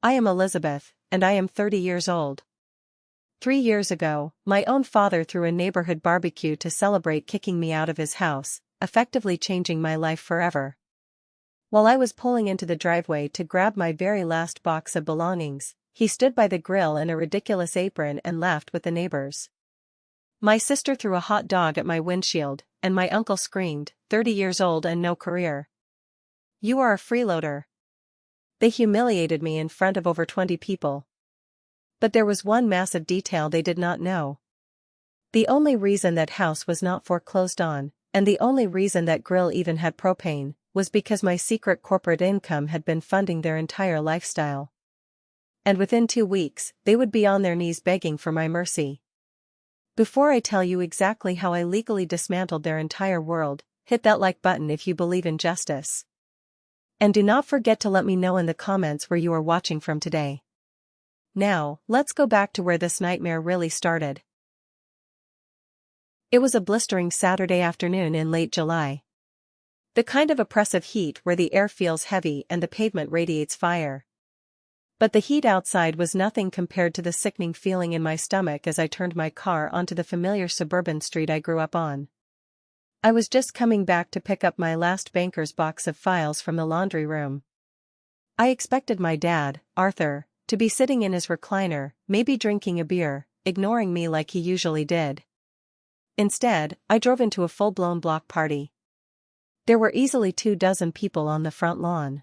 I am Elizabeth, and I am 30 years old. 3 years ago, my own father threw a neighborhood barbecue to celebrate kicking me out of his house, effectively changing my life forever. While I was pulling into the driveway to grab my very last box of belongings, he stood by the grill in a ridiculous apron and laughed with the neighbors. My sister threw a hot dog at my windshield, and my uncle screamed, 30 years old and no career. You are a freeloader. They humiliated me in front of over 20 people. But there was one massive detail they did not know. The only reason that house was not foreclosed on, and the only reason that grill even had propane, was because my secret corporate income had been funding their entire lifestyle. And within 2 weeks, they would be on their knees begging for my mercy. Before I tell you exactly how I legally dismantled their entire world, hit that like button if you believe in justice. And do not forget to let me know in the comments where you are watching from today. Now, let's go back to where this nightmare really started. It was a blistering Saturday afternoon in late July. The kind of oppressive heat where the air feels heavy and the pavement radiates fire. But the heat outside was nothing compared to the sickening feeling in my stomach as I turned my car onto the familiar suburban street I grew up on. I was just coming back to pick up my last banker's box of files from the laundry room. I expected my dad, Arthur, to be sitting in his recliner, maybe drinking a beer, ignoring me like he usually did. Instead, I drove into a full-blown block party. There were easily 24 people on the front lawn.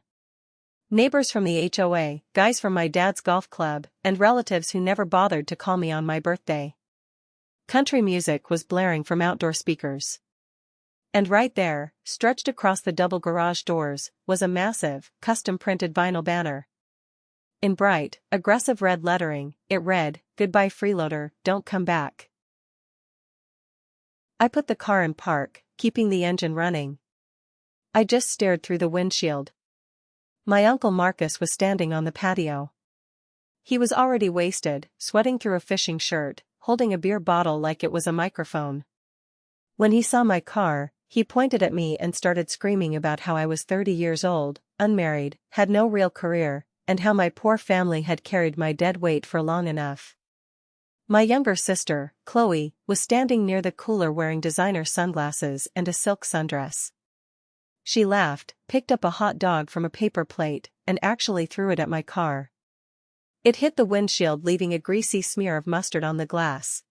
Neighbors from the HOA, guys from my dad's golf club, and relatives who never bothered to call me on my birthday. Country music was blaring from outdoor speakers. And right there, stretched across the double garage doors, was a massive, custom-printed vinyl banner. In bright, aggressive red lettering, it read, "Goodbye Freeloader, don't come back." I put the car in park, keeping the engine running. I just stared through the windshield. My Uncle Marcus was standing on the patio. He was already wasted, sweating through a fishing shirt, holding a beer bottle like it was a microphone. When he saw my car, he pointed at me and started screaming about how I was 30 years old, unmarried, had no real career, and how my poor family had carried my dead weight for long enough. My younger sister, Chloe, was standing near the cooler wearing designer sunglasses and a silk sundress. She laughed, picked up a hot dog from a paper plate, and actually threw it at my car. It hit the windshield, leaving a greasy smear of mustard on the glass.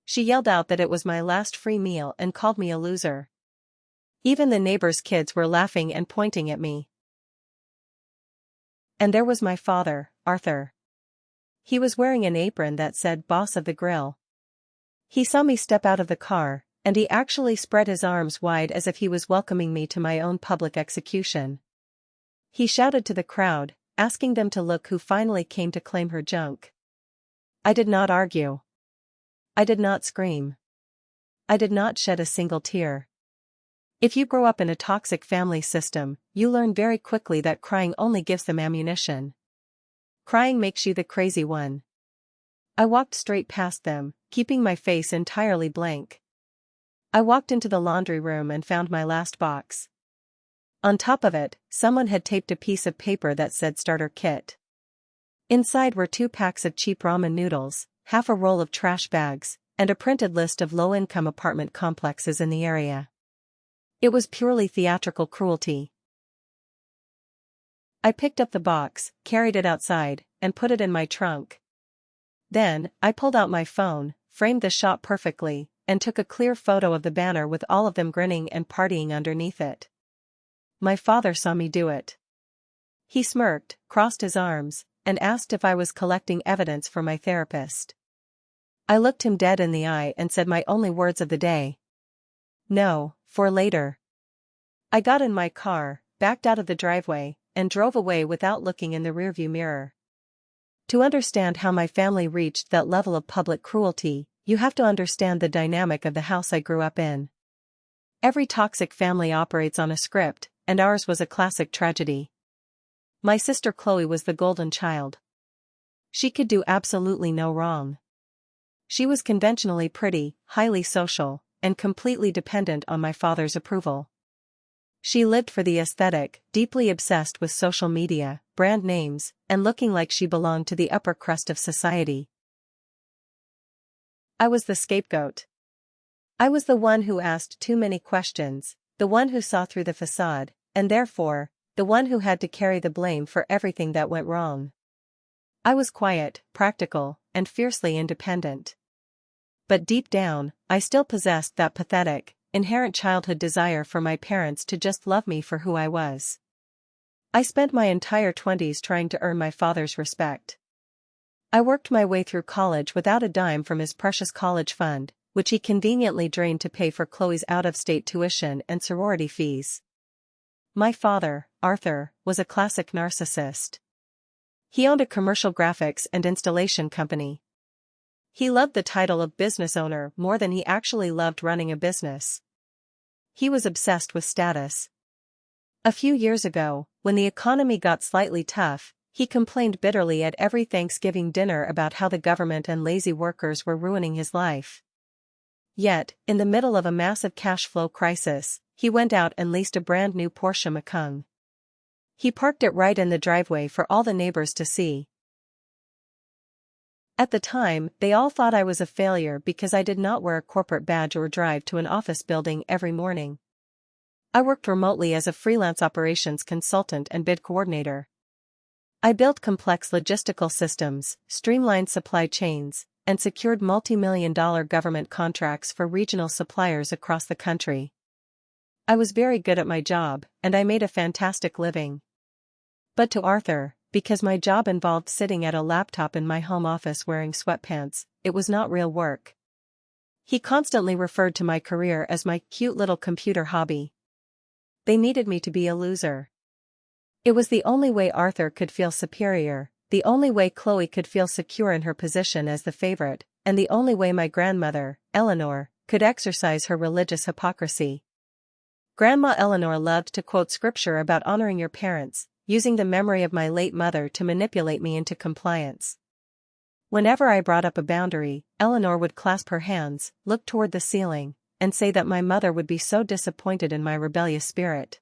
She yelled out that it was my last free meal and called me a loser. Even the neighbors' kids were laughing and pointing at me. And there was my father, Arthur. He was wearing an apron that said "Boss of the Grill." He saw me step out of the car, and he actually spread his arms wide as if he was welcoming me to my own public execution. He shouted to the crowd, asking them to look who finally came to claim her junk. I did not argue. I did not scream. I did not shed a single tear. If you grow up in a toxic family system, you learn very quickly that crying only gives them ammunition. Crying makes you the crazy one. I walked straight past them, keeping my face entirely blank. I walked into the laundry room and found my last box. On top of it, someone had taped a piece of paper that said starter kit. Inside were 2 packs of cheap ramen noodles, half a roll of trash bags, and a printed list of low-income apartment complexes in the area. It was purely theatrical cruelty. I picked up the box, carried it outside, and put it in my trunk. Then, I pulled out my phone, framed the shot perfectly, and took a clear photo of the banner with all of them grinning and partying underneath it. My father saw me do it. He smirked, crossed his arms, and asked if I was collecting evidence for my therapist. I looked him dead in the eye and said my only words of the day. No, for later. I got in my car, backed out of the driveway, and drove away without looking in the rearview mirror. To understand how my family reached that level of public cruelty, you have to understand the dynamic of the house I grew up in. Every toxic family operates on a script, and ours was a classic tragedy. My sister Chloe was the golden child. She could do absolutely no wrong. She was conventionally pretty, highly social, and completely dependent on my father's approval. She lived for the aesthetic, deeply obsessed with social media, brand names, and looking like she belonged to the upper crust of society. I was the scapegoat. I was the one who asked too many questions, the one who saw through the facade, and therefore, the one who had to carry the blame for everything that went wrong. I was quiet, practical, and fiercely independent. But deep down, I still possessed that pathetic, inherent childhood desire for my parents to just love me for who I was. I spent my entire 20s trying to earn my father's respect. I worked my way through college without a dime from his precious college fund, which he conveniently drained to pay for Chloe's out-of-state tuition and sorority fees. My father, Arthur, was a classic narcissist. He owned a commercial graphics and installation company. He loved the title of business owner more than he actually loved running a business. He was obsessed with status. A few years ago, when the economy got slightly tough, he complained bitterly at every Thanksgiving dinner about how the government and lazy workers were ruining his life. Yet, in the middle of a massive cash flow crisis, he went out and leased a brand new Porsche Macan. He parked it right in the driveway for all the neighbors to see. At the time, they all thought I was a failure because I did not wear a corporate badge or drive to an office building every morning. I worked remotely as a freelance operations consultant and bid coordinator. I built complex logistical systems, streamlined supply chains, and secured multi-million-dollar government contracts for regional suppliers across the country. I was very good at my job, and I made a fantastic living. But to Arthur, because my job involved sitting at a laptop in my home office wearing sweatpants, it was not real work. He constantly referred to my career as my cute little computer hobby. They needed me to be a loser. It was the only way Arthur could feel superior, the only way Chloe could feel secure in her position as the favorite, and the only way my grandmother, Eleanor, could exercise her religious hypocrisy. Grandma Eleanor loved to quote scripture about honoring your parents, using the memory of my late mother to manipulate me into compliance. Whenever I brought up a boundary, Eleanor would clasp her hands, look toward the ceiling, and say that my mother would be so disappointed in my rebellious spirit.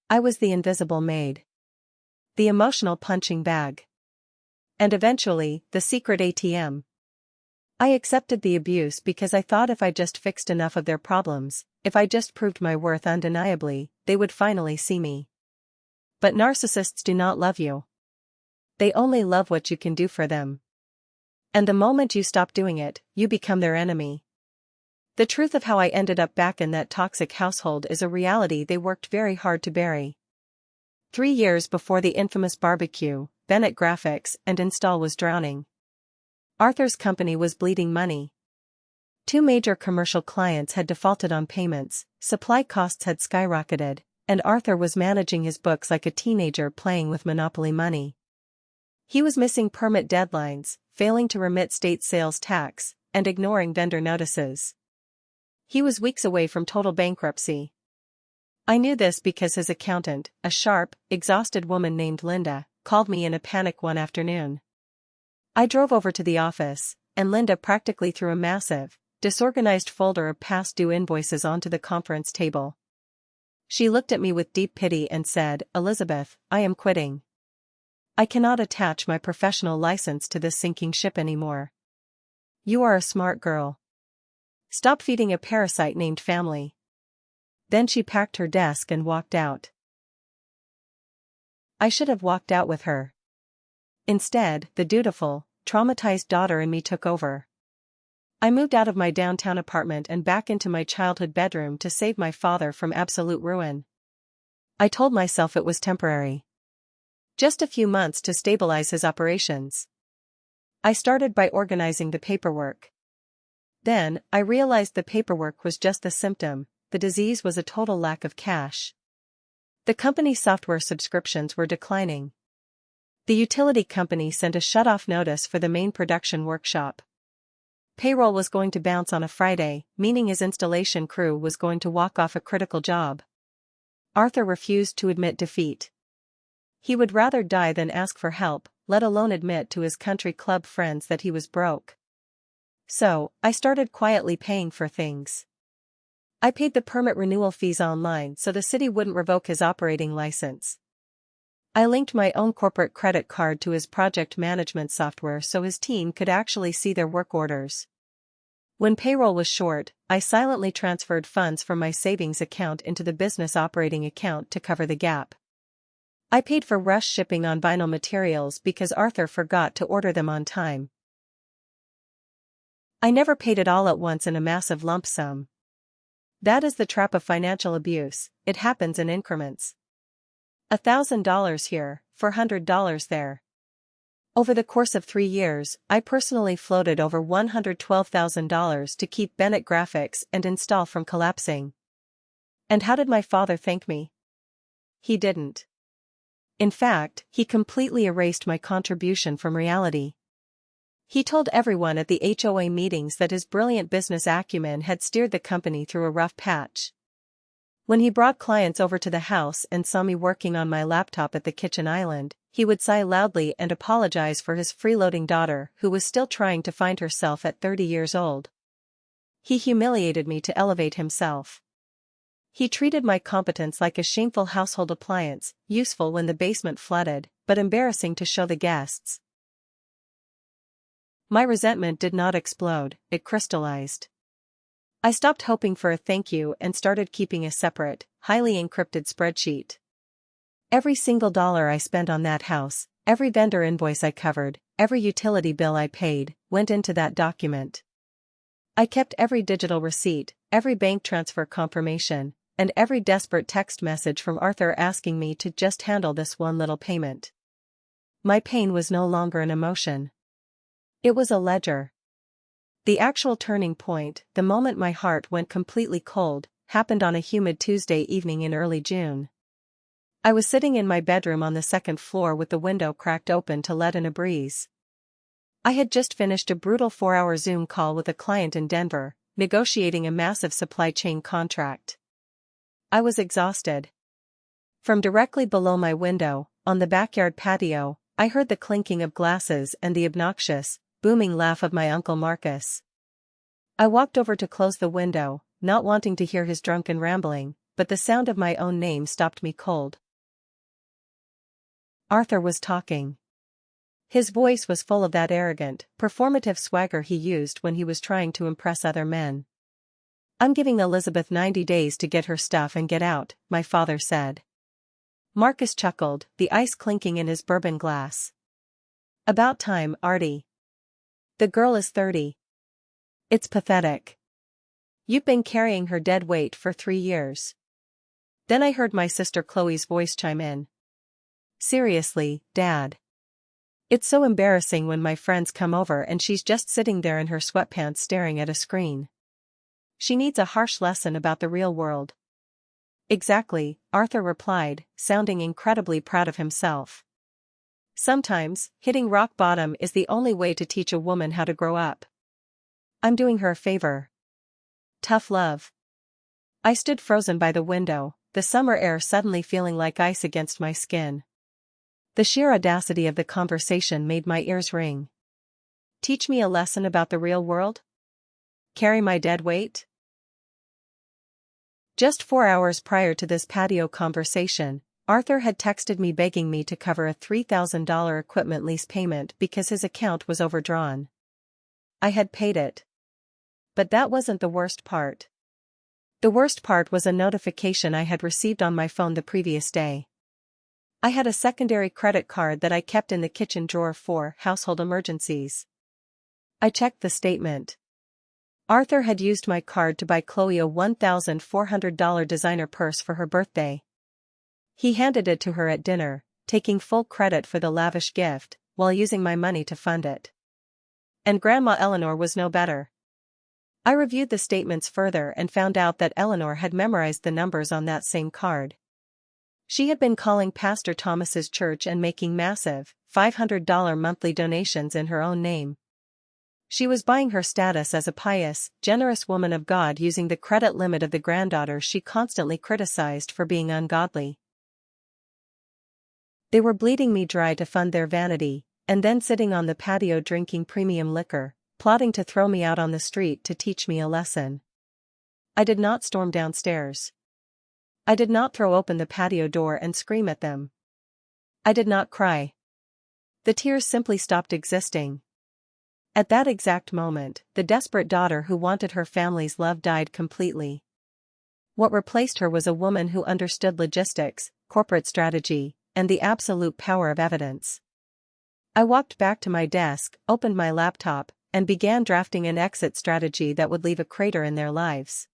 I was the invisible maid. The emotional punching bag. And eventually, the secret ATM. I accepted the abuse because I thought if I just fixed enough of their problems, if I just proved my worth undeniably, they would finally see me. But narcissists do not love you. They only love what you can do for them. And the moment you stop doing it, you become their enemy. The truth of how I ended up back in that toxic household is a reality they worked very hard to bury. 3 years before the infamous barbecue, Bennett Graphics and Install was drowning. Arthur's company was bleeding money. 2 major commercial clients had defaulted on payments, supply costs had skyrocketed, and Arthur was managing his books like a teenager playing with monopoly money. He was missing permit deadlines, failing to remit state sales tax, and ignoring vendor notices. He was weeks away from total bankruptcy. I knew this because his accountant, a sharp, exhausted woman named Linda, called me in a panic one afternoon. I drove over to the office, and Linda practically threw a massive, disorganized folder of past due invoices onto the conference table. She looked at me with deep pity and said, "Elizabeth, I am quitting. I cannot attach my professional license to this sinking ship anymore. You are a smart girl. Stop feeding a parasite named family." Then she packed her desk and walked out. I should have walked out with her. Instead, the dutiful, traumatized daughter in me took over. I moved out of my downtown apartment and back into my childhood bedroom to save my father from absolute ruin. I told myself it was temporary. Just a few months to stabilize his operations. I started by organizing the paperwork. Then, I realized the paperwork was just the symptom, the disease was a total lack of cash. The company's software subscriptions were declining. The utility company sent a shut-off notice for the main production workshop. Payroll was going to bounce on a Friday, meaning his installation crew was going to walk off a critical job. Arthur refused to admit defeat. He would rather die than ask for help, let alone admit to his country club friends that he was broke. So, I started quietly paying for things. I paid the permit renewal fees online so the city wouldn't revoke his operating license. I linked my own corporate credit card to his project management software so his team could actually see their work orders. When payroll was short, I silently transferred funds from my savings account into the business operating account to cover the gap. I paid for rush shipping on vinyl materials because Arthur forgot to order them on time. I never paid it all at once in a massive lump sum. That is the trap of financial abuse, it happens in increments. $1,000 here, $400 there. Over the course of 3 years, I personally floated over $112,000 to keep Bennett Graphics and Install from collapsing. And how did my father thank me? He didn't. In fact, he completely erased my contribution from reality. He told everyone at the HOA meetings that his brilliant business acumen had steered the company through a rough patch. When he brought clients over to the house and saw me working on my laptop at the kitchen island, he would sigh loudly and apologize for his freeloading daughter who was still trying to find herself at 30 years old. He humiliated me to elevate himself. He treated my competence like a shameful household appliance, useful when the basement flooded, but embarrassing to show the guests. My resentment did not explode, it crystallized. I stopped hoping for a thank you and started keeping a separate, highly encrypted spreadsheet. Every single dollar I spent on that house, every vendor invoice I covered, every utility bill I paid, went into that document. I kept every digital receipt, every bank transfer confirmation, and every desperate text message from Arthur asking me to just handle this one little payment. My pain was no longer an emotion. It was a ledger. The actual turning point, the moment my heart went completely cold, happened on a humid Tuesday evening in early June. I was sitting in my bedroom on the second floor with the window cracked open to let in a breeze. I had just finished a brutal 4-hour Zoom call with a client in Denver, negotiating a massive supply chain contract. I was exhausted. From directly below my window, on the backyard patio, I heard the clinking of glasses and the obnoxious, booming laugh of my Uncle Marcus. I walked over to close the window, not wanting to hear his drunken rambling, but the sound of my own name stopped me cold. Arthur was talking. His voice was full of that arrogant, performative swagger he used when he was trying to impress other men. "I'm giving Elizabeth 90 days to get her stuff and get out," my father said. Marcus chuckled, the ice clinking in his bourbon glass. "About time, Artie. The girl is 30. It's pathetic. You've been carrying her dead weight for 3 years. Then I heard my sister Chloe's voice chime in. "Seriously, Dad. It's so embarrassing when my friends come over and she's just sitting there in her sweatpants staring at a screen. She needs a harsh lesson about the real world." "Exactly," Arthur replied, sounding incredibly proud of himself. "Sometimes, hitting rock bottom is the only way to teach a woman how to grow up. I'm doing her a favor. Tough love." I stood frozen by the window, the summer air suddenly feeling like ice against my skin. The sheer audacity of the conversation made my ears ring. Teach me a lesson about the real world? Carry my dead weight? Just 4 hours prior to this patio conversation, Arthur had texted me begging me to cover a $3,000 equipment lease payment because his account was overdrawn. I had paid it. But that wasn't the worst part. The worst part was a notification I had received on my phone the previous day. I had a secondary credit card that I kept in the kitchen drawer for household emergencies. I checked the statement. Arthur had used my card to buy Chloe a $1,400 designer purse for her birthday. He handed it to her at dinner, taking full credit for the lavish gift, while using my money to fund it. And Grandma Eleanor was no better. I reviewed the statements further and found out that Eleanor had memorized the numbers on that same card. She had been calling Pastor Thomas's church and making massive, $500 monthly donations in her own name. She was buying her status as a pious, generous woman of God using the credit limit of the granddaughter she constantly criticized for being ungodly. They were bleeding me dry to fund their vanity, and then sitting on the patio drinking premium liquor, plotting to throw me out on the street to teach me a lesson. I did not storm downstairs. I did not throw open the patio door and scream at them. I did not cry. The tears simply stopped existing. At that exact moment, the desperate daughter who wanted her family's love died completely. What replaced her was a woman who understood logistics, corporate strategy, and the absolute power of evidence. I walked back to my desk, opened my laptop, and began drafting an exit strategy that would leave a crater in their lives.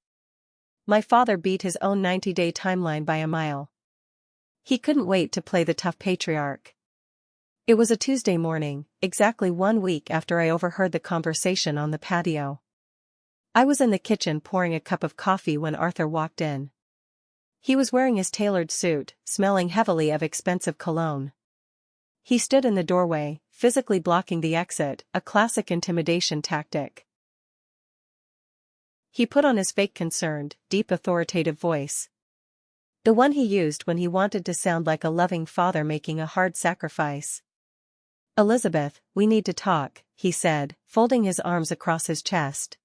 My father beat his own 90-day timeline by a mile. He couldn't wait to play the tough patriarch. It was a Tuesday morning, exactly 1 week after I overheard the conversation on the patio. I was in the kitchen pouring a cup of coffee when Arthur walked in. He was wearing his tailored suit, smelling heavily of expensive cologne. He stood in the doorway, physically blocking the exit, a classic intimidation tactic. He put on his fake concerned, deep authoritative voice. The one he used when he wanted to sound like a loving father making a hard sacrifice. "Elizabeth, we need to talk," he said, folding his arms across his chest.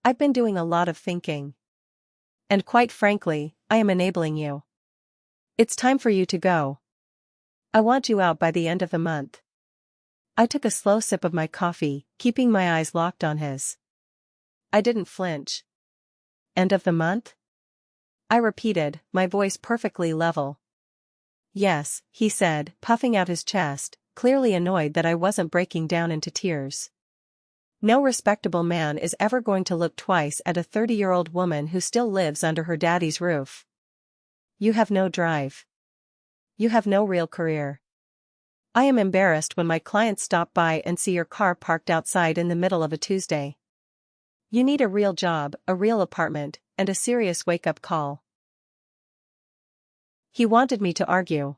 "I've been doing a lot of thinking. And quite frankly, I am enabling you. It's time for you to go. I want you out by the end of the month." I took a slow sip of my coffee, keeping my eyes locked on his. I didn't flinch. "End of the month?" I repeated, my voice perfectly level. "Yes," he said, puffing out his chest, clearly annoyed that I wasn't breaking down into tears. No respectable man is ever going to look twice at a 30-year-old woman who still lives under her daddy's roof. You have no drive. You have no real career. I am embarrassed when my clients stop by and see your car parked outside in the middle of a Tuesday. You need a real job, a real apartment, and a serious wake-up call." He wanted me to argue.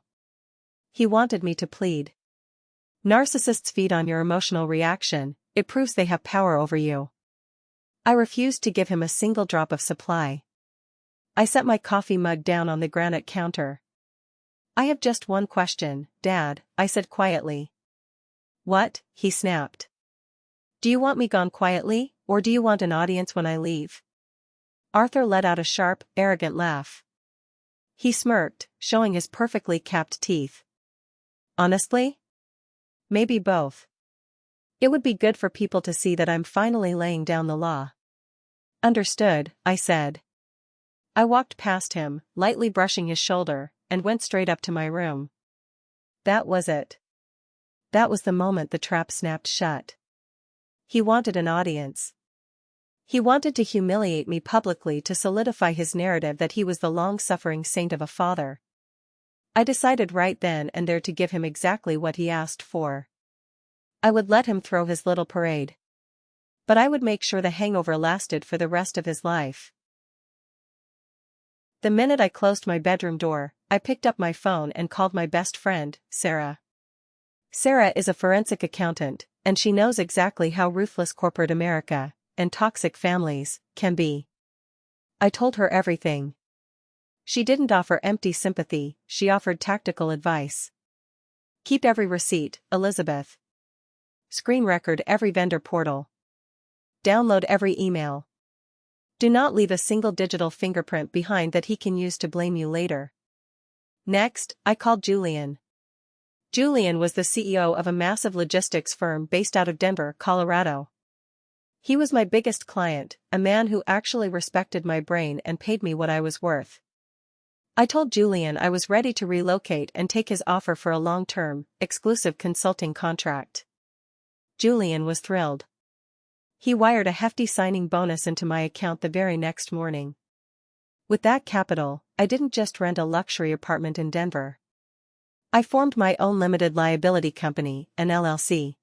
He wanted me to plead. Narcissists feed on your emotional reaction, it proves they have power over you. I refused to give him a single drop of supply. I set my coffee mug down on the granite counter. "I have just one question, Dad," I said quietly. "What?" he snapped. "Do you want me gone quietly, or do you want an audience when I leave?" Arthur let out a sharp, arrogant laugh. He smirked, showing his perfectly capped teeth. "Honestly? Maybe both. It would be good for people to see that I'm finally laying down the law." "Understood," I said. I walked past him, lightly brushing his shoulder, and went straight up to my room. That was it. That was the moment the trap snapped shut. He wanted an audience. He wanted to humiliate me publicly to solidify his narrative that he was the long-suffering saint of a father. I decided right then and there to give him exactly what he asked for. I would let him throw his little parade. But I would make sure the hangover lasted for the rest of his life. The minute I closed my bedroom door, I picked up my phone and called my best friend, Sarah. Sarah is a forensic accountant, and she knows exactly how ruthless corporate America, and toxic families, can be. I told her everything. She didn't offer empty sympathy, she offered tactical advice. Keep every receipt, Elizabeth. Screen record every vendor portal. Download every email. Do not leave a single digital fingerprint behind that he can use to blame you later. Next, I called Julian. Julian was the CEO of a massive logistics firm based out of Denver, Colorado. He was my biggest client, a man who actually respected my brain and paid me what I was worth. I told Julian I was ready to relocate and take his offer for a long-term, exclusive consulting contract. Julian was thrilled. He wired a hefty signing bonus into my account the very next morning. With that capital, I didn't just rent a luxury apartment in Denver. I formed my own limited liability company, an LLC.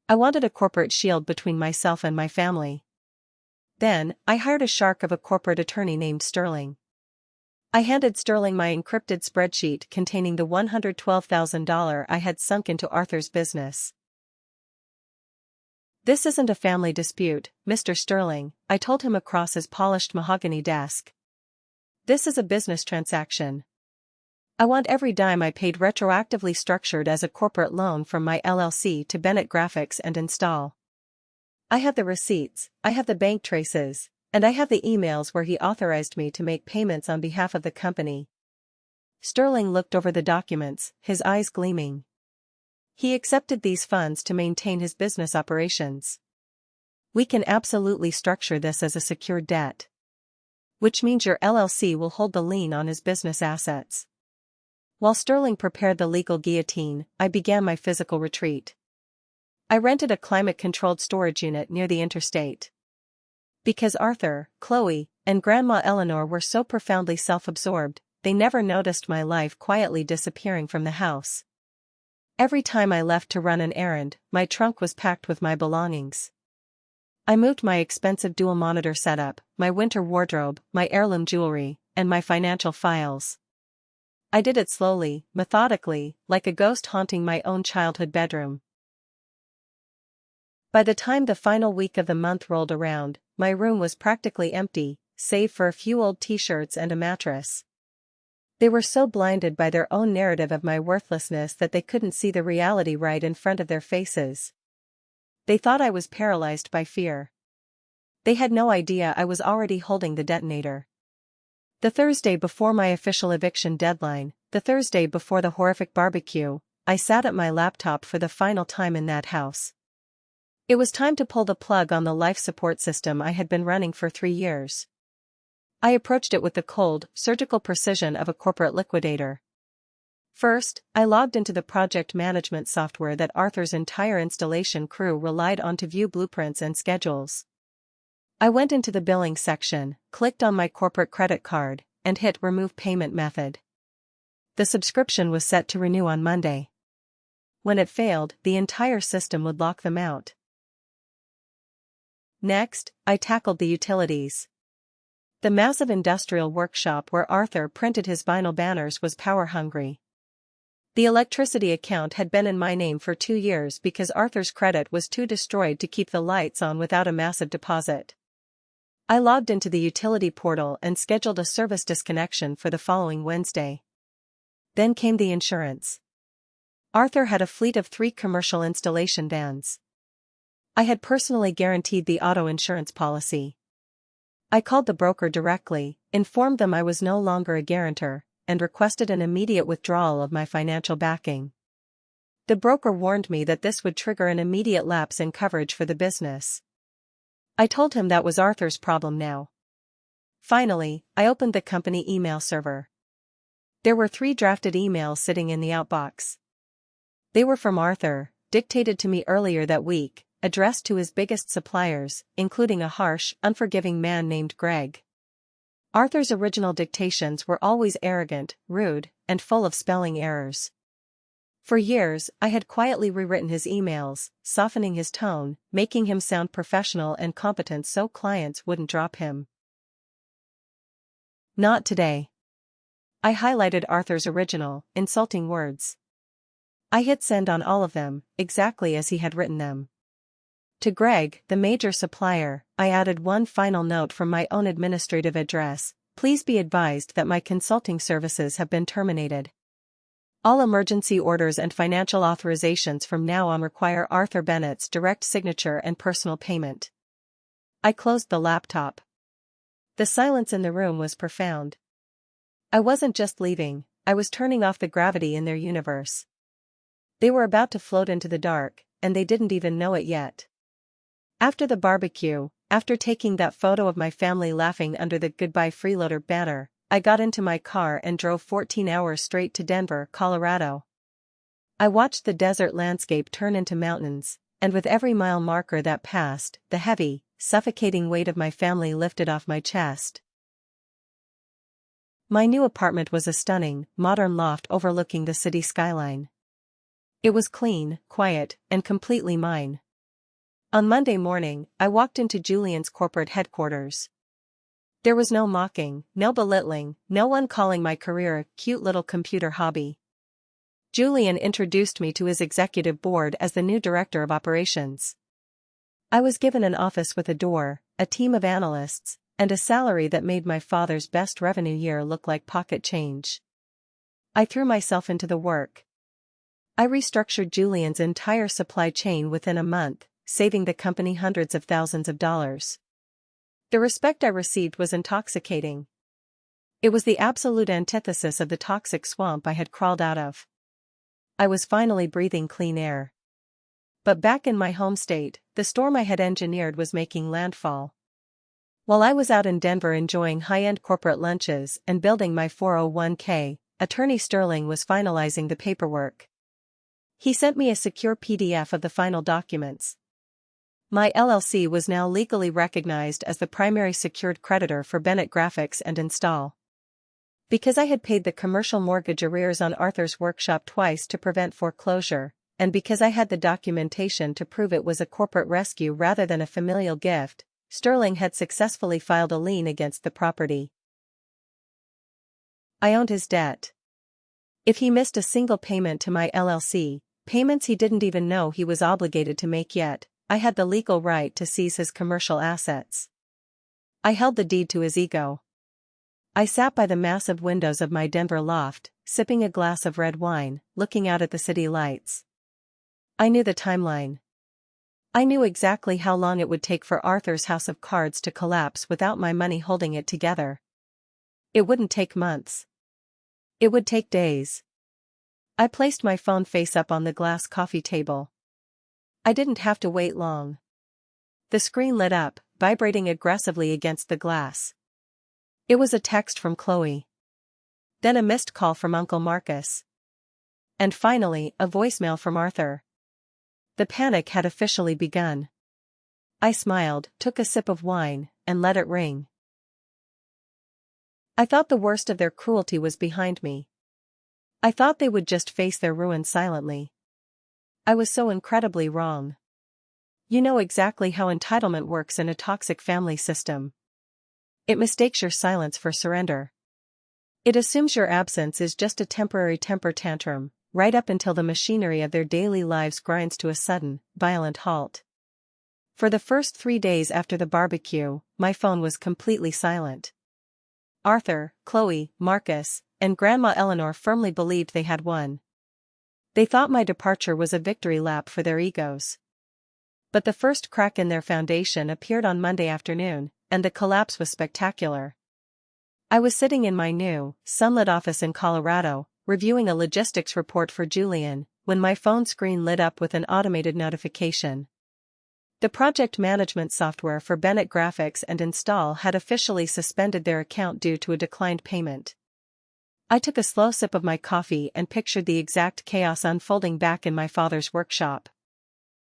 I wanted a corporate shield between myself and my family. Then, I hired a shark of a corporate attorney named Sterling. I handed Sterling my encrypted spreadsheet containing the $112,000 I had sunk into Arthur's business. "This isn't a family dispute, Mr. Sterling," I told him across his polished mahogany desk. "This is a business transaction. I want every dime I paid retroactively structured as a corporate loan from my LLC to Bennett Graphics and Install. I have the receipts, I have the bank traces, And I have the emails where he authorized me to make payments on behalf of the company. Sterling looked over the documents, his eyes gleaming. He accepted these funds to maintain his business operations. We can absolutely structure this as a secured debt. Which means your LLC will hold the lien on his business assets. While Sterling prepared the legal guillotine, I began my physical retreat. I rented a climate-controlled storage unit near the interstate. Because Arthur, Chloe, and Grandma Eleanor were so profoundly self-absorbed, they never noticed my life quietly disappearing from the house. Every time I left to run an errand, my trunk was packed with my belongings. I moved my expensive dual-monitor setup, my winter wardrobe, my heirloom jewelry, and my financial files. I did it slowly, methodically, like a ghost haunting my own childhood bedroom. By the time the final week of the month rolled around, my room was practically empty, save for a few old t-shirts and a mattress. They were so blinded by their own narrative of my worthlessness that they couldn't see the reality right in front of their faces. They thought I was paralyzed by fear. They had no idea I was already holding the detonator. The Thursday before my official eviction deadline, the Thursday before the horrific barbecue, I sat at my laptop for the final time in that house. It was time to pull the plug on the life support system I had been running for 3 years. I approached it with the cold, surgical precision of a corporate liquidator. First, I logged into the project management software that Arthur's entire installation crew relied on to view blueprints and schedules. I went into the billing section, clicked on my corporate credit card, and hit Remove Payment Method. The subscription was set to renew on Monday. When it failed, the entire system would lock them out. Next, I tackled the utilities. The massive industrial workshop where Arthur printed his vinyl banners was power-hungry. The electricity account had been in my name for 2 years because Arthur's credit was too destroyed to keep the lights on without a massive deposit. I logged into the utility portal and scheduled a service disconnection for the following Wednesday. Then came the insurance. Arthur had a fleet of 3 commercial installation vans. I had personally guaranteed the auto insurance policy. I called the broker directly, informed them I was no longer a guarantor, and requested an immediate withdrawal of my financial backing. The broker warned me that this would trigger an immediate lapse in coverage for the business. I told him that was Arthur's problem now. Finally, I opened the company email server. There were 3 drafted emails sitting in the outbox. They were from Arthur, dictated to me earlier that week, addressed to his biggest suppliers, including a harsh, unforgiving man named Greg. Arthur's original dictations were always arrogant, rude, and full of spelling errors. For years, I had quietly rewritten his emails, softening his tone, making him sound professional and competent so clients wouldn't drop him. Not today. I highlighted Arthur's original, insulting words. I hit send on all of them, exactly as he had written them. To Greg, the major supplier, I added one final note from my own administrative address: please be advised that my consulting services have been terminated. All emergency orders and financial authorizations from now on require Arthur Bennett's direct signature and personal payment. I closed the laptop. The silence in the room was profound. I wasn't just leaving, I was turning off the gravity in their universe. They were about to float into the dark, and they didn't even know it yet. After the barbecue, after taking that photo of my family laughing under the Goodbye Freeloader banner, I got into my car and drove 14 hours straight to Denver, Colorado. I watched the desert landscape turn into mountains, and with every mile marker that passed, the heavy, suffocating weight of my family lifted off my chest. My new apartment was a stunning, modern loft overlooking the city skyline. It was clean, quiet, and completely mine. On Monday morning, I walked into Julian's corporate headquarters. There was no mocking, no belittling, no one calling my career a cute little computer hobby. Julian introduced me to his executive board as the new director of operations. I was given an office with a door, a team of analysts, and a salary that made my father's best revenue year look like pocket change. I threw myself into the work. I restructured Julian's entire supply chain within a month, saving the company hundreds of thousands of dollars. The respect I received was intoxicating. It was the absolute antithesis of the toxic swamp I had crawled out of. I was finally breathing clean air. But back in my home state, the storm I had engineered was making landfall. While I was out in Denver enjoying high-end corporate lunches and building my 401k, Attorney Sterling was finalizing the paperwork. He sent me a secure PDF of the final documents. My LLC was now legally recognized as the primary secured creditor for Bennett Graphics and Install. Because I had paid the commercial mortgage arrears on Arthur's workshop twice to prevent foreclosure, and because I had the documentation to prove it was a corporate rescue rather than a familial gift, Sterling had successfully filed a lien against the property. I owned his debt. If he missed a single payment to my LLC, payments he didn't even know he was obligated to make yet, I had the legal right to seize his commercial assets. I held the deed to his ego. I sat by the massive windows of my Denver loft, sipping a glass of red wine, looking out at the city lights. I knew the timeline. I knew exactly how long it would take for Arthur's house of cards to collapse without my money holding it together. It wouldn't take months. It would take days. I placed my phone face up on the glass coffee table. I didn't have to wait long. The screen lit up, vibrating aggressively against the glass. It was a text from Chloe. Then a missed call from Uncle Marcus. And finally, a voicemail from Arthur. The panic had officially begun. I smiled, took a sip of wine, and let it ring. I thought the worst of their cruelty was behind me. I thought they would just face their ruin silently. I was so incredibly wrong. You know exactly how entitlement works in a toxic family system. It mistakes your silence for surrender. It assumes your absence is just a temporary temper tantrum, right up until the machinery of their daily lives grinds to a sudden, violent halt. For the first 3 days after the barbecue, my phone was completely silent. Arthur, Chloe, Marcus, and Grandma Eleanor firmly believed they had won. They thought my departure was a victory lap for their egos. But the first crack in their foundation appeared on Monday afternoon, and the collapse was spectacular. I was sitting in my new, sunlit office in Colorado, reviewing a logistics report for Julian, when my phone screen lit up with an automated notification. The project management software for Bennett Graphics and Install had officially suspended their account due to a declined payment. I took a slow sip of my coffee and pictured the exact chaos unfolding back in my father's workshop.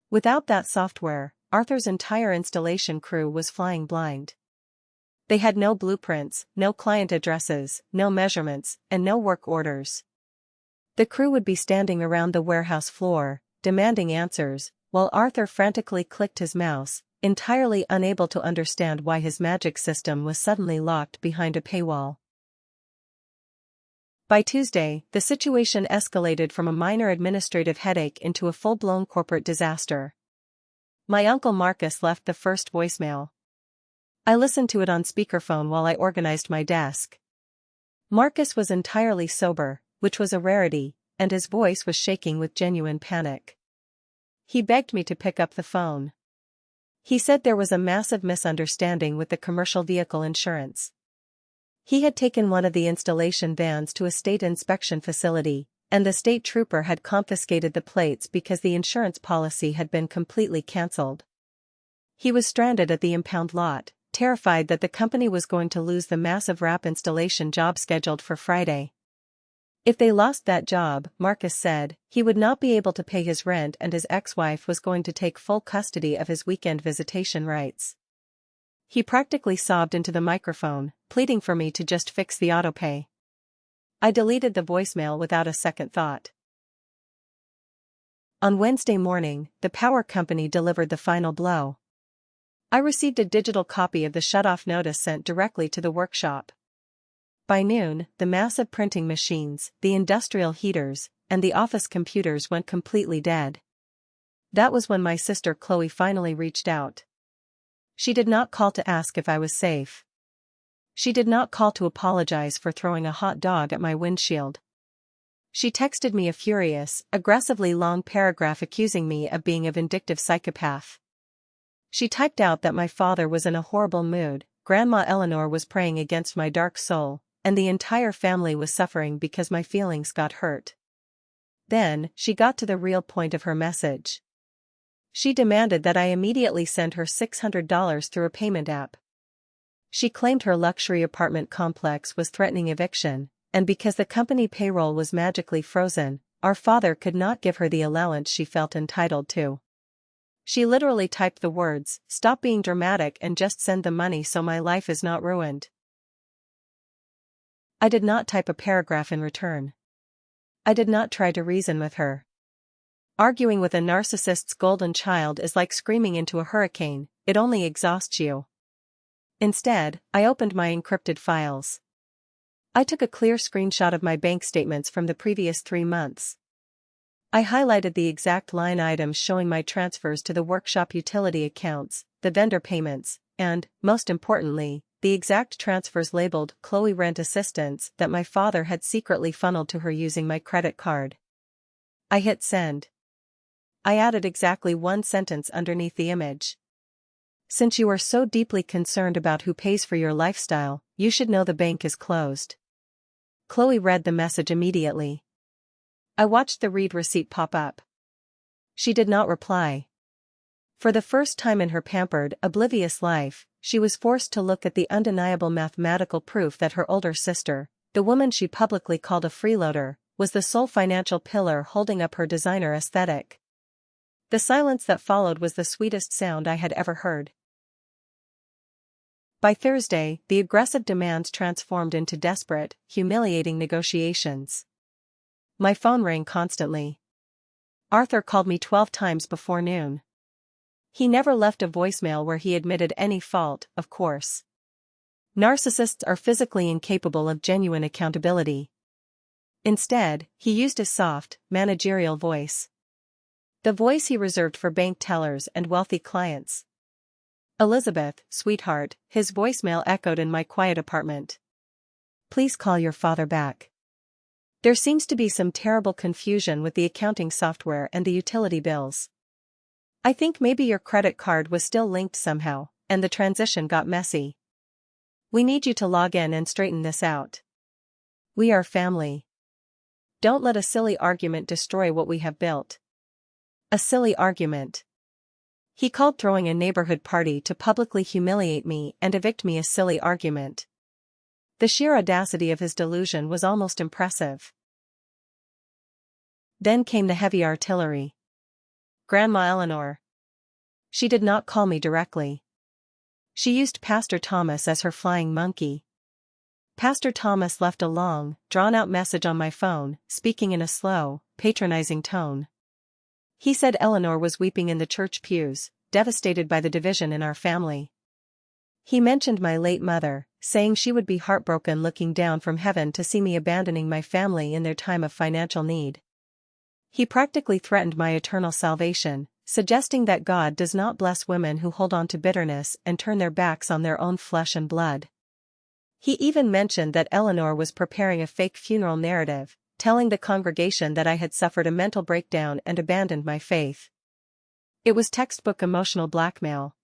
Without that software, Arthur's entire installation crew was flying blind. They had no blueprints, no client addresses, no measurements, and no work orders. The crew would be standing around the warehouse floor, demanding answers, while Arthur frantically clicked his mouse, entirely unable to understand why his magic system was suddenly locked behind a paywall. By Tuesday, the situation escalated from a minor administrative headache into a full-blown corporate disaster. My Uncle Marcus left the first voicemail. I listened to it on speakerphone while I organized my desk. Marcus was entirely sober, which was a rarity, and his voice was shaking with genuine panic. He begged me to pick up the phone. He said there was a massive misunderstanding with the commercial vehicle insurance. He had taken one of the installation vans to a state inspection facility, and the state trooper had confiscated the plates because the insurance policy had been completely cancelled. He was stranded at the impound lot, terrified that the company was going to lose the massive wrap installation job scheduled for Friday. If they lost that job, Marcus said, he would not be able to pay his rent and his ex-wife was going to take full custody of his weekend visitation rights. He practically sobbed into the microphone, pleading for me to just fix the autopay. I deleted the voicemail without a second thought. On Wednesday morning, the power company delivered the final blow. I received a digital copy of the shut-off notice sent directly to the workshop. By noon, the massive printing machines, the industrial heaters, and the office computers went completely dead. That was when my sister Chloe finally reached out. She did not call to ask if I was safe. She did not call to apologize for throwing a hot dog at my windshield. She texted me a furious, aggressively long paragraph accusing me of being a vindictive psychopath. She typed out that my father was in a horrible mood, Grandma Eleanor was praying against my dark soul, and the entire family was suffering because my feelings got hurt. Then, she got to the real point of her message. She demanded that I immediately send her $600 through a payment app. She claimed her luxury apartment complex was threatening eviction, and because the company payroll was magically frozen, our father could not give her the allowance she felt entitled to. She literally typed the words, "Stop being dramatic and just send the money so my life is not ruined." I did not type a paragraph in return. I did not try to reason with her. Arguing with a narcissist's golden child is like screaming into a hurricane, it only exhausts you. Instead, I opened my encrypted files. I took a clear screenshot of my bank statements from the previous 3 months. I highlighted the exact line items showing my transfers to the workshop utility accounts, the vendor payments, and, most importantly, the exact transfers labeled Chloe Rent Assistance that my father had secretly funneled to her using my credit card. I hit send. I added exactly one sentence underneath the image. "Since you are so deeply concerned about who pays for your lifestyle, you should know the bank is closed." Chloe read the message immediately. I watched the read receipt pop up. She did not reply. For the first time in her pampered, oblivious life, she was forced to look at the undeniable mathematical proof that her older sister, the woman she publicly called a freeloader, was the sole financial pillar holding up her designer aesthetic. The silence that followed was the sweetest sound I had ever heard. By Thursday, the aggressive demands transformed into desperate, humiliating negotiations. My phone rang constantly. Arthur called me 12 times before noon. He never left a voicemail where he admitted any fault, of course. Narcissists are physically incapable of genuine accountability. Instead, he used a soft, managerial voice. The voice he reserved for bank tellers and wealthy clients. "Elizabeth, sweetheart," his voicemail echoed in my quiet apartment. "Please call your father back. There seems to be some terrible confusion with the accounting software and the utility bills. I think maybe your credit card was still linked somehow, and the transition got messy. We need you to log in and straighten this out. We are family. Don't let a silly argument destroy what we have built." A silly argument. He called throwing a neighborhood party to publicly humiliate me and evict me a silly argument. The sheer audacity of his delusion was almost impressive. Then came the heavy artillery. Grandma Eleanor. She did not call me directly. She used Pastor Thomas as her flying monkey. Pastor Thomas left a long, drawn-out message on my phone, speaking in a slow, patronizing tone. He said Eleanor was weeping in the church pews, devastated by the division in our family. He mentioned my late mother, saying she would be heartbroken looking down from heaven to see me abandoning my family in their time of financial need. He practically threatened my eternal salvation, suggesting that God does not bless women who hold on to bitterness and turn their backs on their own flesh and blood. He even mentioned that Eleanor was preparing a fake funeral narrative, telling the congregation that I had suffered a mental breakdown and abandoned my faith. It was textbook emotional blackmail.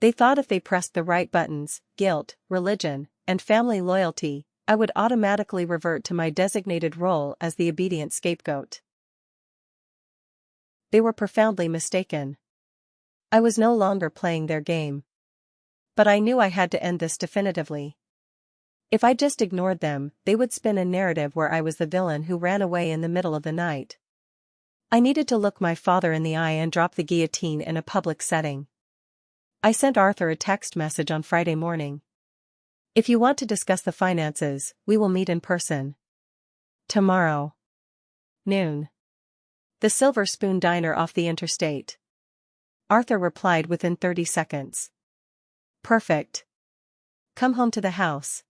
They thought if they pressed the right buttons, guilt, religion, and family loyalty, I would automatically revert to my designated role as the obedient scapegoat. They were profoundly mistaken. I was no longer playing their game. But I knew I had to end this definitively. If I just ignored them, they would spin a narrative where I was the villain who ran away in the middle of the night. I needed to look my father in the eye and drop the guillotine in a public setting. I sent Arthur a text message on Friday morning. "If you want to discuss the finances, we will meet in person. Tomorrow. Noon. The Silver Spoon Diner off the interstate." Arthur replied within 30 seconds. "Perfect. Come home to the house.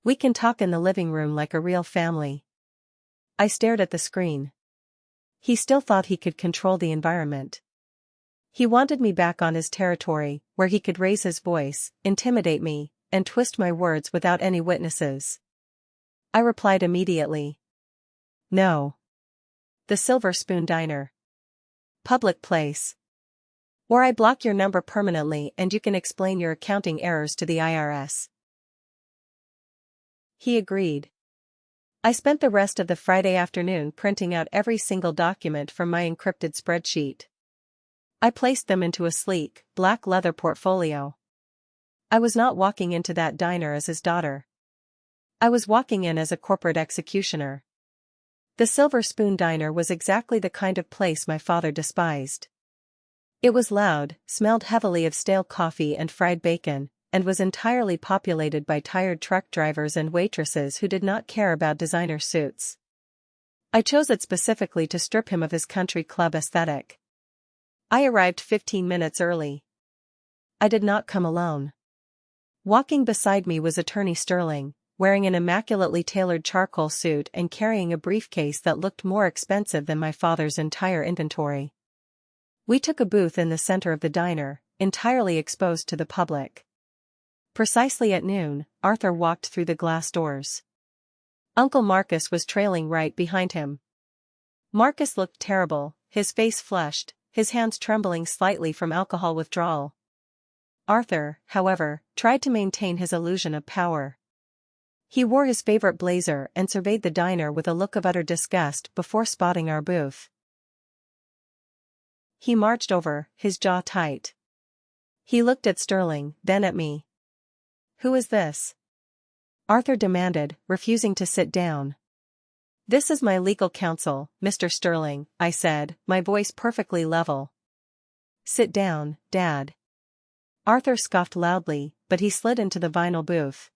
We can talk in the living room like a real family." I stared at the screen. He still thought he could control the environment. He wanted me back on his territory, where he could raise his voice, intimidate me, and twist my words without any witnesses. I replied immediately. "No. The Silver Spoon Diner. Public place. Or I block your number permanently and you can explain your accounting errors to the IRS. He agreed. I spent the rest of the Friday afternoon printing out every single document from my encrypted spreadsheet. I placed them into a sleek, black leather portfolio. I was not walking into that diner as his daughter. I was walking in as a corporate executioner. The Silver Spoon Diner was exactly the kind of place my father despised. It was loud, smelled heavily of stale coffee and fried bacon, and was entirely populated by tired truck drivers and waitresses who did not care about designer suits. I chose it specifically to strip him of his country club aesthetic. I arrived 15 minutes early. I did not come alone. Walking beside me was Attorney Sterling, wearing an immaculately tailored charcoal suit and carrying a briefcase that looked more expensive than my father's entire inventory. We took a booth in the center of the diner, entirely exposed to the public. Precisely at noon, Arthur walked through the glass doors. Uncle Marcus was trailing right behind him. Marcus looked terrible, his face flushed, his hands trembling slightly from alcohol withdrawal. Arthur, however, tried to maintain his illusion of power. He wore his favorite blazer and surveyed the diner with a look of utter disgust before spotting our booth. He marched over, his jaw tight. He looked at Sterling, then at me. "Who is this?" Arthur demanded, refusing to sit down. "This is my legal counsel, Mr. Sterling," I said, my voice perfectly level. "Sit down, Dad." Arthur scoffed loudly, but he slid into the vinyl booth.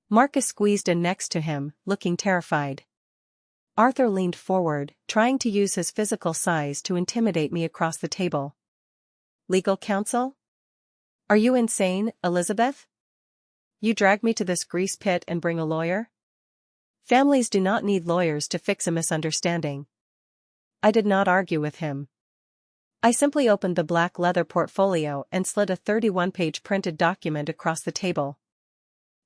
Marcus squeezed in next to him, looking terrified. Arthur leaned forward, trying to use his physical size to intimidate me across the table. "Legal counsel? Are you insane, Elizabeth? You drag me to this grease pit and bring a lawyer? Families do not need lawyers to fix a misunderstanding." I did not argue with him. I simply opened the black leather portfolio and slid a 31-page printed document across the table.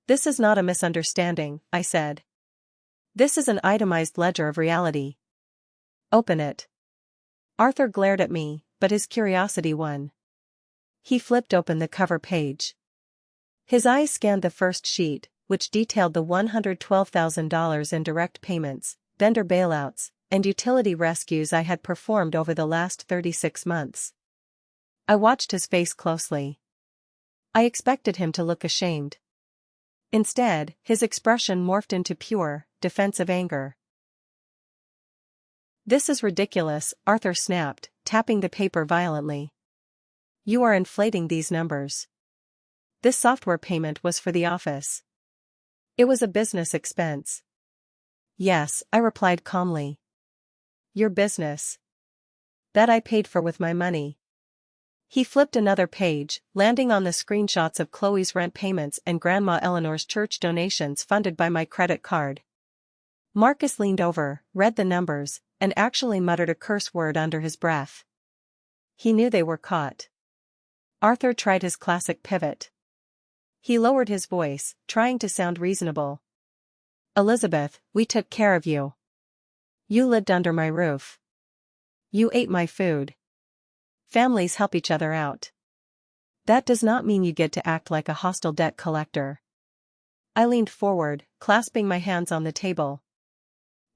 "This is not a misunderstanding," I said. "This is an itemized ledger of reality. Open it." Arthur glared at me, but his curiosity won. He flipped open the cover page. His eyes scanned the first sheet, which detailed the $112,000 in direct payments, vendor bailouts, and utility rescues I had performed over the last 36 months. I watched his face closely. I expected him to look ashamed. Instead, his expression morphed into pure, defensive anger. "This is ridiculous," Arthur snapped, tapping the paper violently. "You are inflating these numbers. This software payment was for the office. It was a business expense." "Yes," I replied calmly. "Your business. That I paid for with my money." He flipped another page, landing on the screenshots of Chloe's rent payments and Grandma Eleanor's church donations funded by my credit card. Marcus leaned over, read the numbers, and actually muttered a curse word under his breath. He knew they were caught. Arthur tried his classic pivot. He lowered his voice, trying to sound reasonable. "Elizabeth, we took care of you. You lived under my roof. You ate my food. Families help each other out. That does not mean you get to act like a hostile debt collector." I leaned forward, clasping my hands on the table.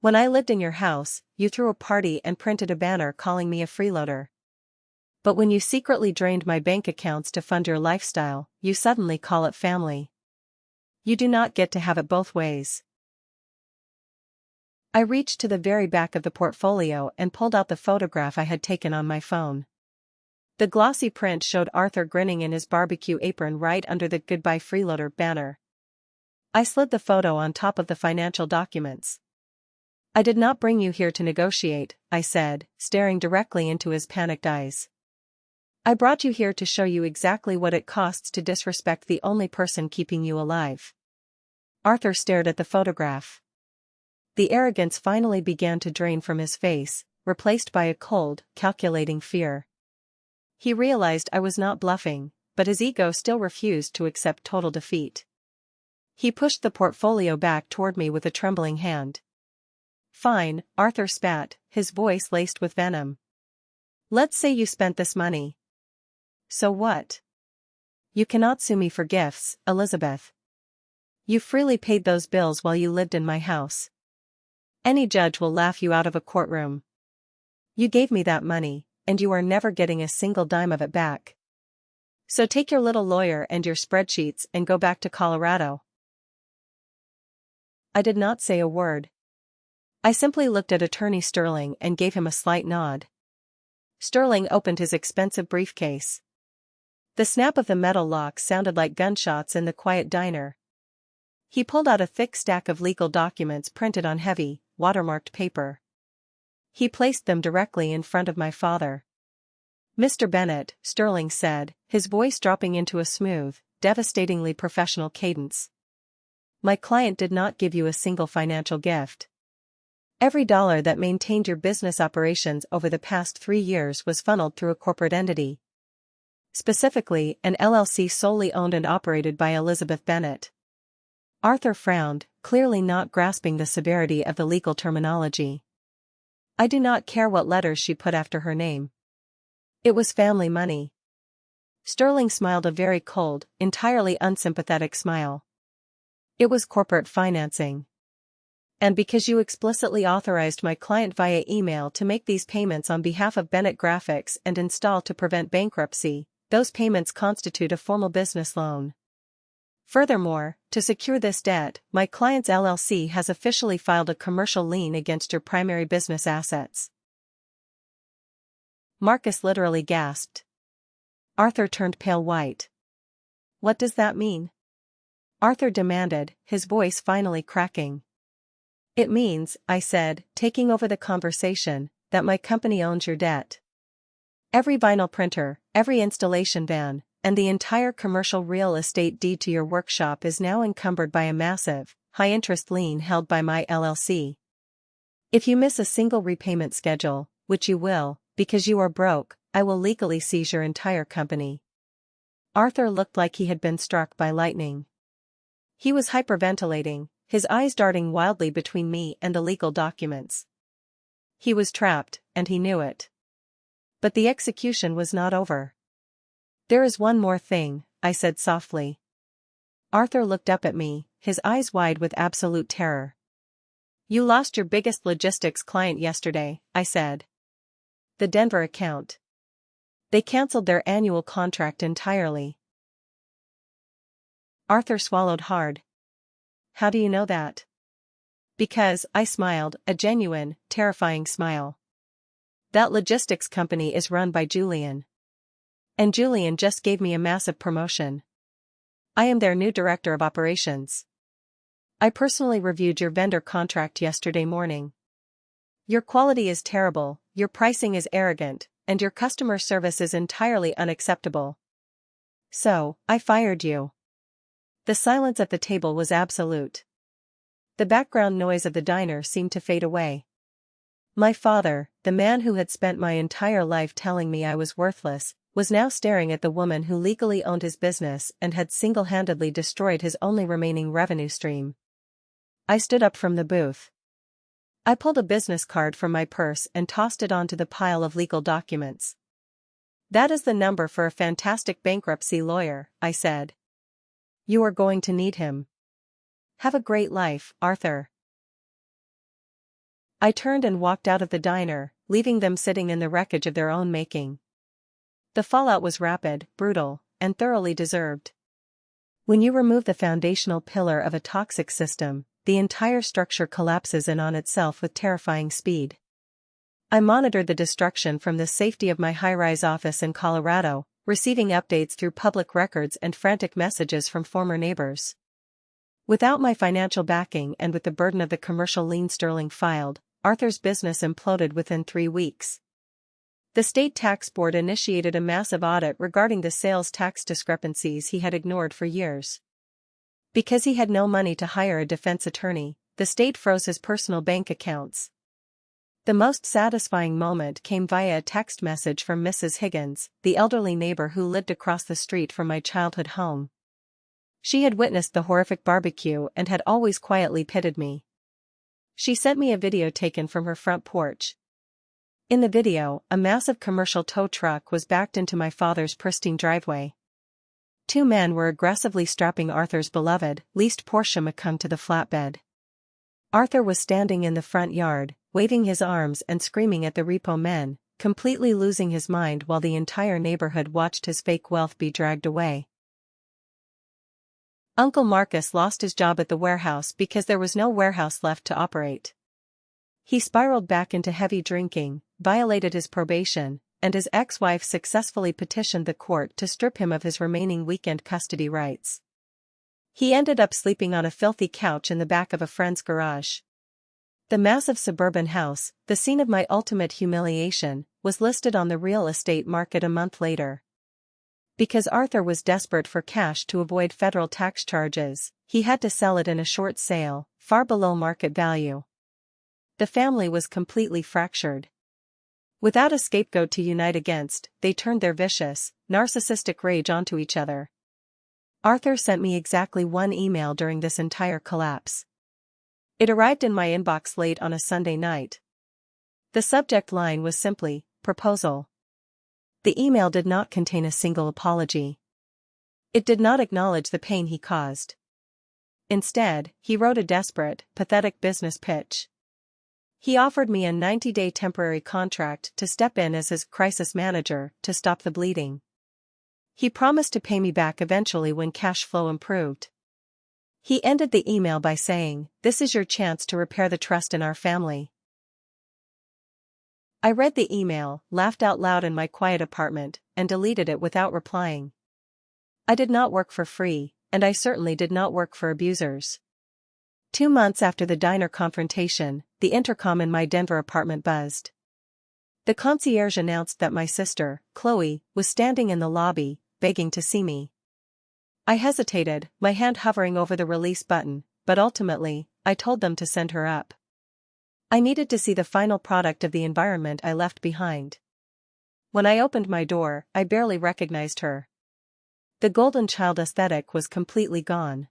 "When I lived in your house, you threw a party and printed a banner calling me a freeloader. But when you secretly drained my bank accounts to fund your lifestyle, you suddenly call it family. You do not get to have it both ways." I reached to the very back of the portfolio and pulled out the photograph I had taken on my phone. The glossy print showed Arthur grinning in his barbecue apron right under the "Goodbye Freeloader" banner. I slid the photo on top of the financial documents. "I did not bring you here to negotiate," I said, staring directly into his panicked eyes. "I brought you here to show you exactly what it costs to disrespect the only person keeping you alive." Arthur stared at the photograph. The arrogance finally began to drain from his face, replaced by a cold, calculating fear. He realized I was not bluffing, but his ego still refused to accept total defeat. He pushed the portfolio back toward me with a trembling hand. "Fine," Arthur spat, his voice laced with venom. "Let's say you spent this money. So what? You cannot sue me for gifts, Elizabeth. You freely paid those bills while you lived in my house. Any judge will laugh you out of a courtroom. You gave me that money, and you are never getting a single dime of it back. So take your little lawyer and your spreadsheets and go back to Colorado. I did not say a word. I simply looked at Attorney Sterling and gave him a slight nod. Sterling opened his expensive briefcase. The snap of the metal lock sounded like gunshots in the quiet diner. He pulled out a thick stack of legal documents printed on heavy, watermarked paper. He placed them directly in front of my father. "Mr. Bennett," Sterling said, his voice dropping into a smooth, devastatingly professional cadence. "My client did not give you a single financial gift. Every dollar that maintained your business operations over the past 3 years was funneled through a corporate entity. Specifically, an LLC solely owned and operated by Elizabeth Bennett." Arthur frowned, clearly not grasping the severity of the legal terminology. "I do not care what letters she put after her name. It was family money." Sterling smiled a very cold, entirely unsympathetic smile. "It was corporate financing. And because you explicitly authorized my client via email to make these payments on behalf of Bennett Graphics and install to prevent bankruptcy, those payments constitute a formal business loan. Furthermore, to secure this debt, my client's LLC has officially filed a commercial lien against your primary business assets." Marcus literally gasped. Arthur turned pale white. "What does that mean?" Arthur demanded, his voice finally cracking. "It means," I said, taking over the conversation, "that my company owns your debt. Every vinyl printer, every installation van, and the entire commercial real estate deed to your workshop is now encumbered by a massive, high-interest lien held by my LLC. If you miss a single repayment schedule, which you will, because you are broke, I will legally seize your entire company." Arthur looked like he had been struck by lightning. He was hyperventilating, his eyes darting wildly between me and the legal documents. He was trapped, and he knew it. But the execution was not over. "There is one more thing," I said softly. Arthur looked up at me, his eyes wide with absolute terror. "You lost your biggest logistics client yesterday," I said. "The Denver account. They canceled their annual contract entirely." Arthur swallowed hard. "How do you know that?" "Because," I smiled, a genuine, terrifying smile. "That logistics company is run by Julian. And Julian just gave me a massive promotion. I am their new director of operations. I personally reviewed your vendor contract yesterday morning. Your quality is terrible, your pricing is arrogant, and your customer service is entirely unacceptable. So, I fired you." The silence at the table was absolute. The background noise of the diner seemed to fade away. My father, the man who had spent my entire life telling me I was worthless, was now staring at the woman who legally owned his business and had single-handedly destroyed his only remaining revenue stream. I stood up from the booth. I pulled a business card from my purse and tossed it onto the pile of legal documents. "That is the number for a fantastic bankruptcy lawyer," I said. "You are going to need him. Have a great life, Arthur." I turned and walked out of the diner, leaving them sitting in the wreckage of their own making. The fallout was rapid, brutal, and thoroughly deserved. When you remove the foundational pillar of a toxic system, the entire structure collapses in on itself with terrifying speed. I monitored the destruction from the safety of my high-rise office in Colorado, receiving updates through public records and frantic messages from former neighbors. Without my financial backing and with the burden of the commercial lien Sterling filed, Arthur's business imploded within 3 weeks. The state tax board initiated a massive audit regarding the sales tax discrepancies he had ignored for years. Because he had no money to hire a defense attorney, the state froze his personal bank accounts. The most satisfying moment came via a text message from Mrs. Higgins, the elderly neighbor who lived across the street from my childhood home. She had witnessed the horrific barbecue and had always quietly pitied me. She sent me a video taken from her front porch. In the video, a massive commercial tow truck was backed into my father's pristine driveway. Two men were aggressively strapping Arthur's beloved, leased Porsche Macan to the flatbed. Arthur was standing in the front yard, waving his arms and screaming at the repo men, completely losing his mind while the entire neighborhood watched his fake wealth be dragged away. Uncle Marcus lost his job at the warehouse because there was no warehouse left to operate. He spiraled back into heavy drinking, violated his probation, and his ex-wife successfully petitioned the court to strip him of his remaining weekend custody rights. He ended up sleeping on a filthy couch in the back of a friend's garage. The massive suburban house, the scene of my ultimate humiliation, was listed on the real estate market a month later. Because Arthur was desperate for cash to avoid federal tax charges, he had to sell it in a short sale, far below market value. The family was completely fractured. Without a scapegoat to unite against, they turned their vicious, narcissistic rage onto each other. Arthur sent me exactly one email during this entire collapse. It arrived in my inbox late on a Sunday night. The subject line was simply, "Proposal." The email did not contain a single apology. It did not acknowledge the pain he caused. Instead, he wrote a desperate, pathetic business pitch. He offered me a 90-day temporary contract to step in as his crisis manager to stop the bleeding. He promised to pay me back eventually when cash flow improved. He ended the email by saying, "This is your chance to repair the trust in our family." I read the email, laughed out loud in my quiet apartment, and deleted it without replying. I did not work for free, and I certainly did not work for abusers. 2 months after the diner confrontation, the intercom in my Denver apartment buzzed. The concierge announced that my sister, Chloe, was standing in the lobby, begging to see me. I hesitated, my hand hovering over the release button, but ultimately, I told them to send her up. I needed to see the final product of the environment I left behind. When I opened my door, I barely recognized her. The golden child aesthetic was completely gone.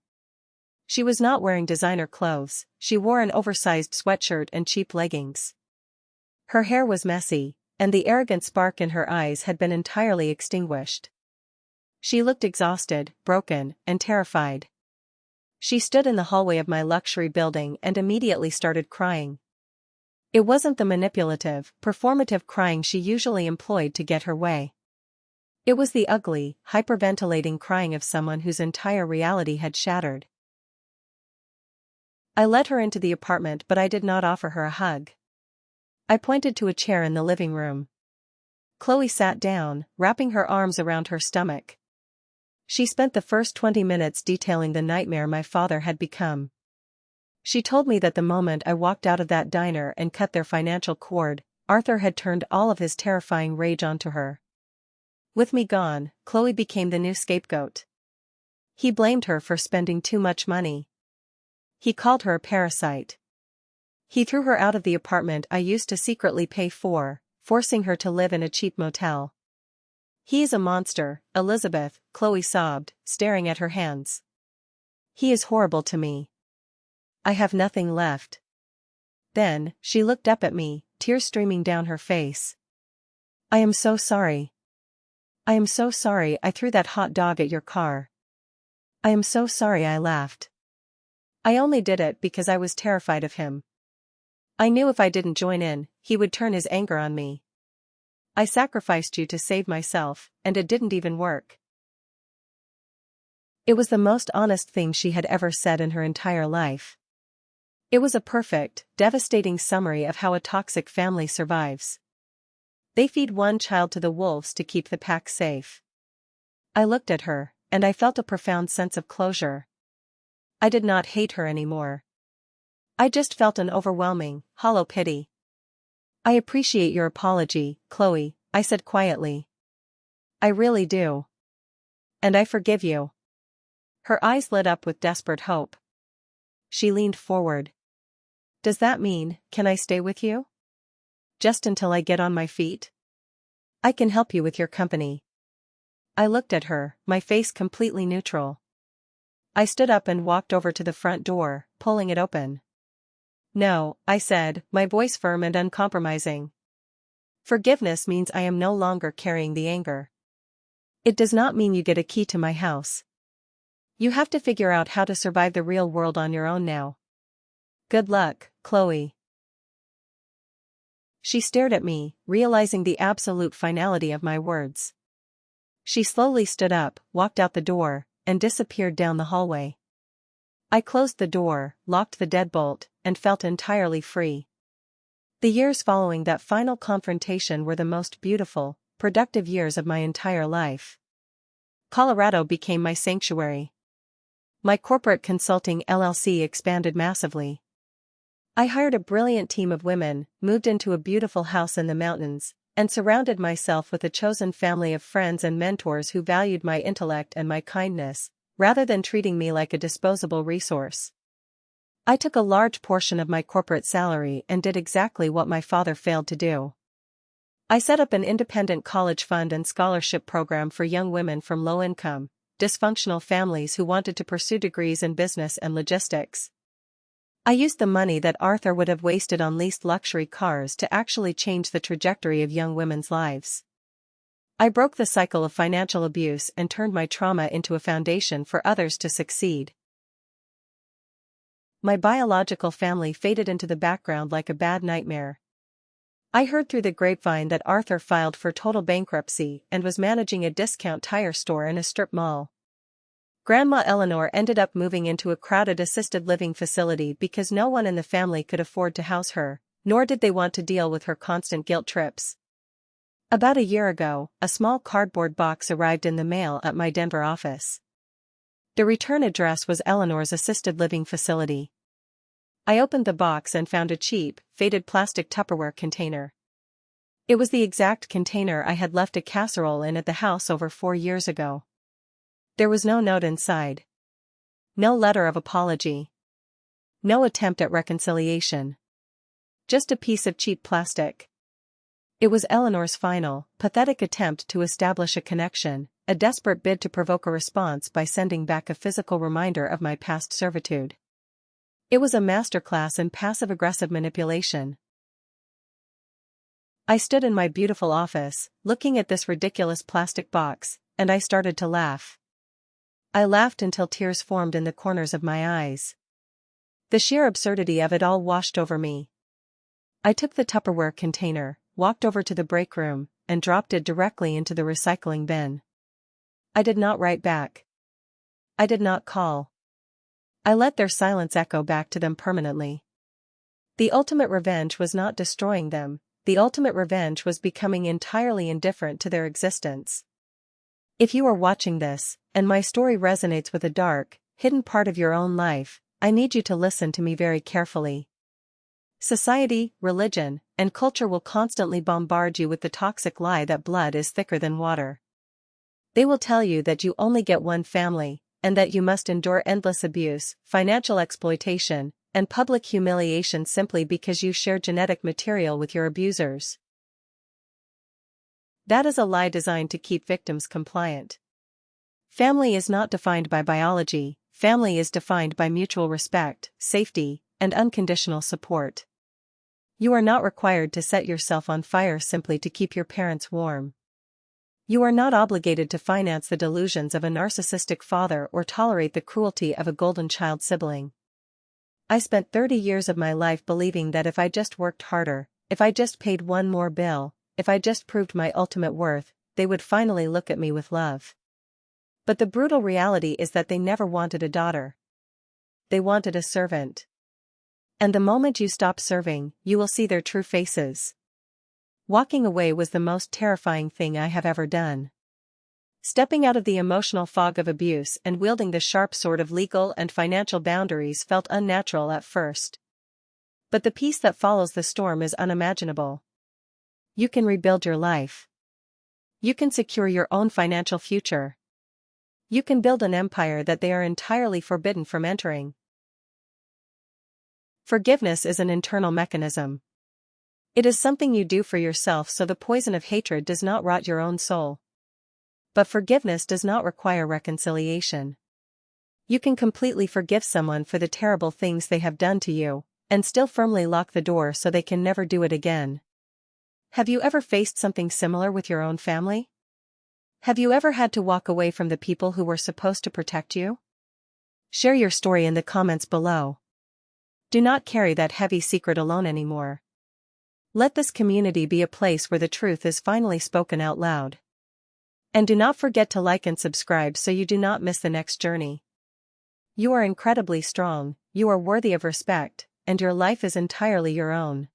She was not wearing designer clothes, she wore an oversized sweatshirt and cheap leggings. Her hair was messy, and the arrogant spark in her eyes had been entirely extinguished. She looked exhausted, broken, and terrified. She stood in the hallway of my luxury building and immediately started crying. It wasn't the manipulative, performative crying she usually employed to get her way. It was the ugly, hyperventilating crying of someone whose entire reality had shattered. I led her into the apartment, but I did not offer her a hug. I pointed to a chair in the living room. Chloe sat down, wrapping her arms around her stomach. She spent the first 20 minutes detailing the nightmare my father had become. She told me that the moment I walked out of that diner and cut their financial cord, Arthur had turned all of his terrifying rage onto her. With me gone, Chloe became the new scapegoat. He blamed her for spending too much money. He called her a parasite. He threw her out of the apartment I used to secretly pay for, forcing her to live in a cheap motel. "He is a monster, Elizabeth," Chloe sobbed, staring at her hands. "He is horrible to me. I have nothing left." Then, she looked up at me, tears streaming down her face. "I am so sorry. I am so sorry I threw that hot dog at your car. I am so sorry I laughed. I only did it because I was terrified of him. I knew if I didn't join in, he would turn his anger on me. I sacrificed you to save myself, and it didn't even work." It was the most honest thing she had ever said in her entire life. It was a perfect, devastating summary of how a toxic family survives. They feed one child to the wolves to keep the pack safe. I looked at her, and I felt a profound sense of closure. I did not hate her anymore. I just felt an overwhelming, hollow pity. "I appreciate your apology, Chloe," I said quietly. "I really do. And I forgive you." Her eyes lit up with desperate hope. She leaned forward. "Does that mean, can I stay with you? Just until I get on my feet? I can help you with your company." I looked at her, my face completely neutral. I stood up and walked over to the front door, pulling it open. "No," I said, my voice firm and uncompromising. Forgiveness means I am no longer carrying the anger. It does not mean you get a key to my house. You have to figure out how to survive the real world on your own now. Good luck, Chloe. She stared at me, realizing the absolute finality of my words. She slowly stood up, walked out the door, and disappeared down the hallway. I closed the door, locked the deadbolt, and felt entirely free. The years following that final confrontation were the most beautiful, productive years of my entire life. Colorado became my sanctuary. My corporate consulting LLC expanded massively. I hired a brilliant team of women, moved into a beautiful house in the mountains, and surrounded myself with a chosen family of friends and mentors who valued my intellect and my kindness, rather than treating me like a disposable resource. I took a large portion of my corporate salary and did exactly what my father failed to do. I set up an independent college fund and scholarship program for young women from low-income, dysfunctional families who wanted to pursue degrees in business and logistics. I used the money that Arthur would have wasted on leased luxury cars to actually change the trajectory of young women's lives. I broke the cycle of financial abuse and turned my trauma into a foundation for others to succeed. My biological family faded into the background like a bad nightmare. I heard through the grapevine that Arthur filed for total bankruptcy and was managing a discount tire store in a strip mall. Grandma Eleanor ended up moving into a crowded assisted living facility because no one in the family could afford to house her, nor did they want to deal with her constant guilt trips. About a year ago, a small cardboard box arrived in the mail at my Denver office. The return address was Eleanor's assisted living facility. I opened the box and found a cheap, faded plastic Tupperware container. It was the exact container I had left a casserole in at the house over 4 years ago. There was no note inside. No letter of apology. No attempt at reconciliation. Just a piece of cheap plastic. It was Eleanor's final, pathetic attempt to establish a connection, a desperate bid to provoke a response by sending back a physical reminder of my past servitude. It was a masterclass in passive-aggressive manipulation. I stood in my beautiful office, looking at this ridiculous plastic box, and I started to laugh. I laughed until tears formed in the corners of my eyes. The sheer absurdity of it all washed over me. I took the Tupperware container, walked over to the break room, and dropped it directly into the recycling bin. I did not write back. I did not call. I let their silence echo back to them permanently. The ultimate revenge was not destroying them, the ultimate revenge was becoming entirely indifferent to their existence. If you are watching this, and my story resonates with a dark, hidden part of your own life, I need you to listen to me very carefully. Society, religion, and culture will constantly bombard you with the toxic lie that blood is thicker than water. They will tell you that you only get one family, and that you must endure endless abuse, financial exploitation, and public humiliation simply because you share genetic material with your abusers. That is a lie designed to keep victims compliant. Family is not defined by biology, family is defined by mutual respect, safety, and unconditional support. You are not required to set yourself on fire simply to keep your parents warm. You are not obligated to finance the delusions of a narcissistic father or tolerate the cruelty of a golden child sibling. I spent 30 years of my life believing that if I just worked harder, if I just paid one more bill, if I just proved my ultimate worth, they would finally look at me with love. But the brutal reality is that they never wanted a daughter. They wanted a servant. And the moment you stop serving, you will see their true faces. Walking away was the most terrifying thing I have ever done. Stepping out of the emotional fog of abuse and wielding the sharp sword of legal and financial boundaries felt unnatural at first. But the peace that follows the storm is unimaginable. You can rebuild your life. You can secure your own financial future. You can build an empire that they are entirely forbidden from entering. Forgiveness is an internal mechanism. It is something you do for yourself so the poison of hatred does not rot your own soul. But forgiveness does not require reconciliation. You can completely forgive someone for the terrible things they have done to you, and still firmly lock the door so they can never do it again. Have you ever faced something similar with your own family? Have you ever had to walk away from the people who were supposed to protect you? Share your story in the comments below. Do not carry that heavy secret alone anymore. Let this community be a place where the truth is finally spoken out loud. And do not forget to like and subscribe so you do not miss the next journey. You are incredibly strong, you are worthy of respect, and your life is entirely your own.